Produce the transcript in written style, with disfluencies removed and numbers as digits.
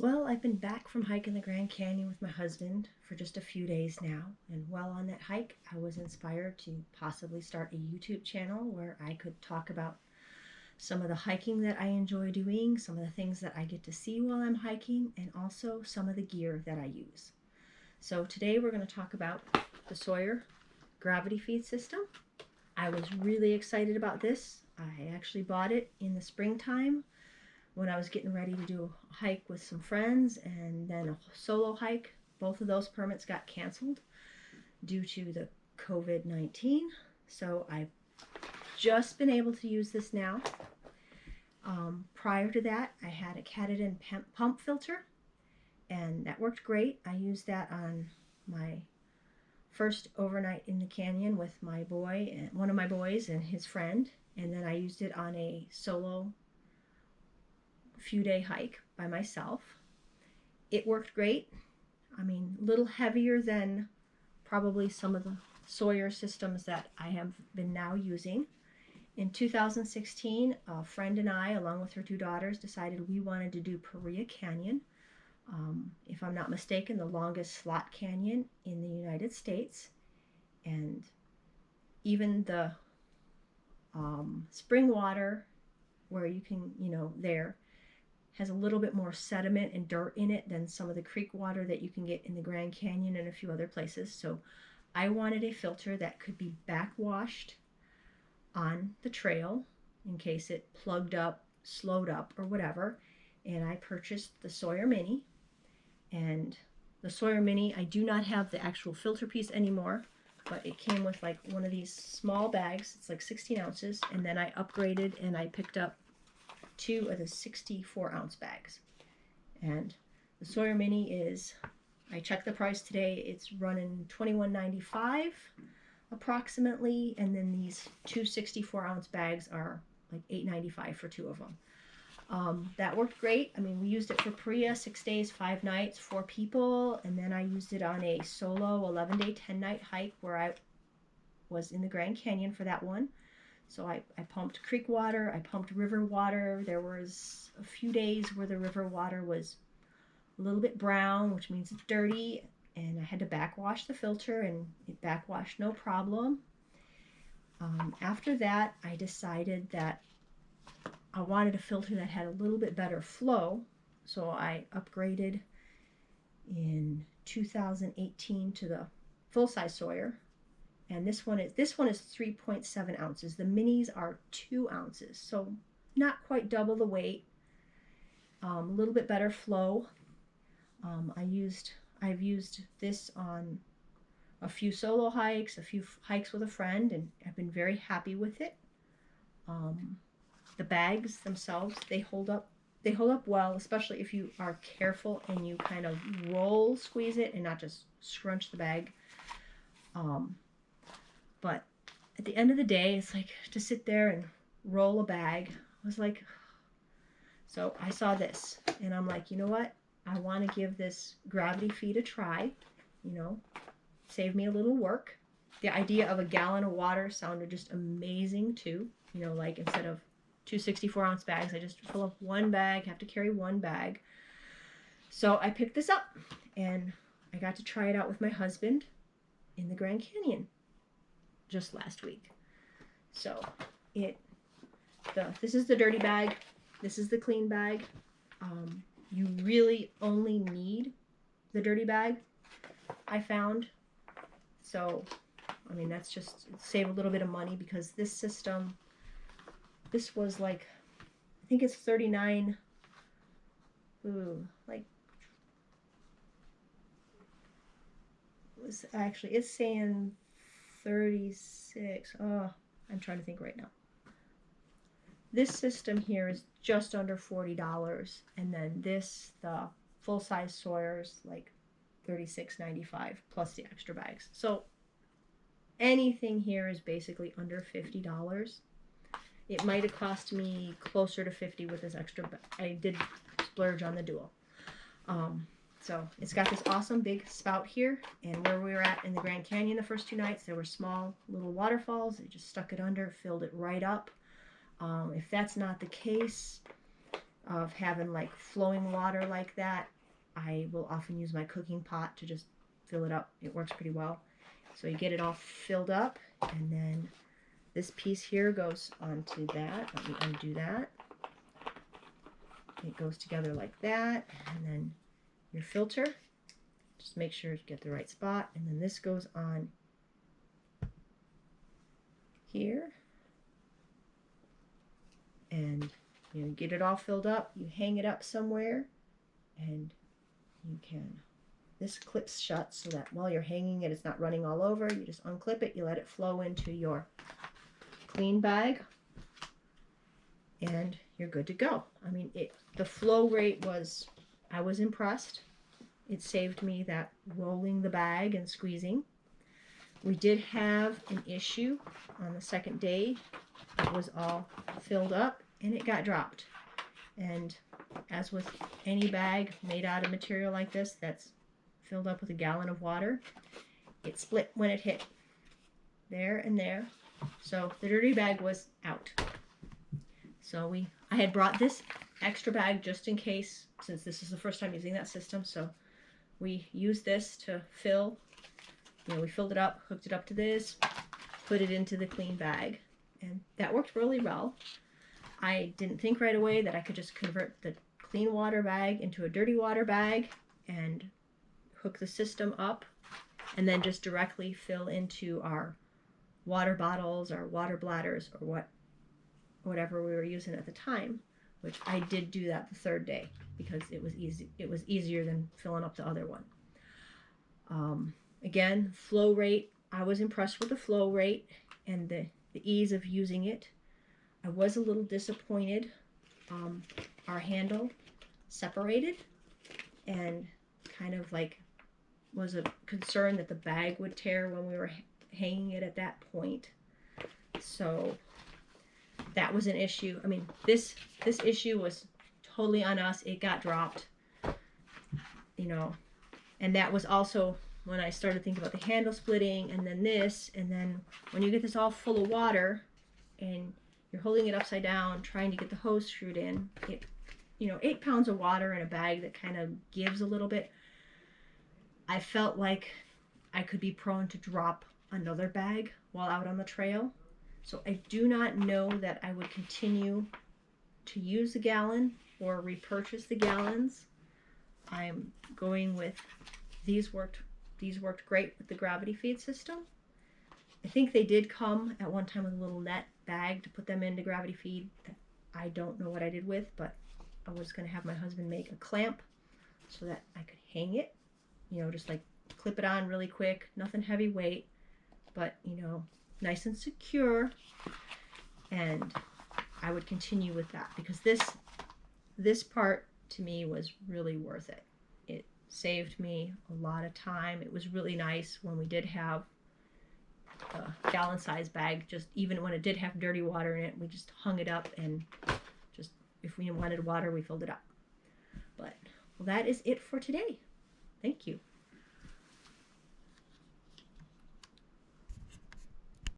Well, I've been back from hiking the Grand Canyon with my husband for just a few days now, and while on that hike, I was inspired to possibly start a YouTube channel where I could talk about some of the hiking that I enjoy doing, some of the things that I get to see while I'm hiking, and also some of the gear that I use. So today we're going to talk about the Sawyer gravity feed system. I was really excited about this. I actually bought it in the springtime when I was getting ready to do a hike with some friends and then a solo hike. Both of those permits got canceled due to the COVID-19. So I've just been able to use this now. Prior to that, I had a Katadyn pump filter, and that worked great. I used that on my first overnight in the canyon with my boy and one of my boys and his friend, and then I used it on a solo few day hike by myself. It worked great. I mean, a little heavier than probably some of the Sawyer systems that I have been now using. In 2016, a friend and I, along with her two daughters, decided we wanted to do Paria Canyon. If I'm not mistaken, the longest slot canyon in the United States. And even the spring water, where you can, there has a little bit more sediment and dirt in it than some of the creek water that you can get in the Grand Canyon and a few other places. So I wanted a filter that could be backwashed on the trail in case it plugged up, slowed up, or whatever. And I purchased the Sawyer Mini. And the Sawyer Mini, I do not have the actual filter piece anymore, but it came with like one of these small bags. It's like 16 ounces. And then I upgraded and I picked up two of the 64-ounce bags. And the Sawyer Mini is, I checked the price today, it's running $21.95 approximately, and then these two 64-ounce bags are like $8.95 for two of them. That worked great. I mean, we used it for Paria, 6 days, 5 nights, 4 people, and then I used it on a solo 11-day, 10-night hike where I was in the Grand Canyon for that one. So I pumped creek water, I pumped river water. There was a few days where the river water was a little bit brown, which means it's dirty, and I had to backwash the filter, and it backwashed no problem. After that, I decided that I wanted a filter that had a little bit better flow, so I upgraded in 2018 to the full-size Sawyer. And this one is 3.7 ounces. The minis are 2 ounces, so not quite double the weight. A little bit better flow. I've used this on a few solo hikes, a few hikes with a friend, and I've been very happy with it. The bags themselves, they hold up well, especially if you are careful and you kind of squeeze it and not just scrunch the bag. But at the end of the day, it's like to sit there and roll a bag. I was like, so I saw this and I'm like, you know what? I want to give this gravity feed a try, save me a little work. The idea of a gallon of water sounded just amazing too. Like instead of two 64-ounce bags, I just fill up one bag, have to carry one bag. So I picked this up and I got to try it out with my husband in the Grand Canyon just last week. So this is the dirty bag. This is the clean bag. You really only need the dirty bag, I found. So, I mean, that's just save a little bit of money because this system, this was like, I think it's 39, it's saying 36. Oh, I'm trying to think right now. This system here is just under $40, and then the full-size Sawyer's like $36.95 plus the extra bags. So anything here is basically under $50. It might have cost me closer to $50 with this extra. I did splurge on the dual. So it's got this awesome big spout here, and where we were at in the Grand Canyon the first 2 nights, there were small little waterfalls. It just stuck it under, filled it right up. If that's not the case, of having like flowing water like that, I will often use my cooking pot to just fill it up. It works pretty well. So you get it all filled up, and then this piece here goes onto that. Let me undo that. It goes together like that, and then your filter. Just make sure you get the right spot, and then this goes on here. And you get it all filled up, you hang it up somewhere, and you can, this clips shut so that while you're hanging it, it's not running all over. You just unclip it, you let it flow into your clean bag, and you're good to go. I mean, the flow rate was, I was impressed. It saved me that rolling the bag and squeezing. We did have an issue on the second day. It was all filled up and it got dropped. And as with any bag made out of material like this that's filled up with a gallon of water, it split when it hit there and there. So the dirty bag was out. So I had brought this extra bag just in case, since this is the first time using that system. So we used this to fill, we filled it up, hooked it up to this, put it into the clean bag, and that worked really well. I didn't think right away that I could just convert the clean water bag into a dirty water bag and hook the system up and then just directly fill into our water bottles, our water bladders, or whatever we were using at the time, which I did do that the third day because it was easy. It was easier than filling up the other one. Again, flow rate, I was impressed with the flow rate and the ease of using it. I was a little disappointed. Our handle separated and kind of like was a concern that the bag would tear when we were hanging it at that point. So that was an issue. I mean, this issue was totally on us. It got dropped, and that was also when I started thinking about the handle splitting, and then this, and then when you get this all full of water and you're holding it upside down trying to get the hose screwed in, 8 pounds of water in a bag that kind of gives a little bit. I felt like I could be prone to drop another bag while out on the trail. So I do not know that I would continue to use the gallon or repurchase the gallons. I'm going with these worked great with the gravity feed system. I think they did come at one time with a little net bag to put them into gravity feed. I don't know what I did with, but I was going to have my husband make a clamp so that I could hang it, just like clip it on really quick, nothing heavyweight, but nice and secure. And I would continue with that because this part to me was really worth it. It saved me a lot of time. It was really nice when we did have a gallon size bag, just even when it did have dirty water in it, we just hung it up and just, if we wanted water, we filled it up. But, well, that is it for today. Thank you.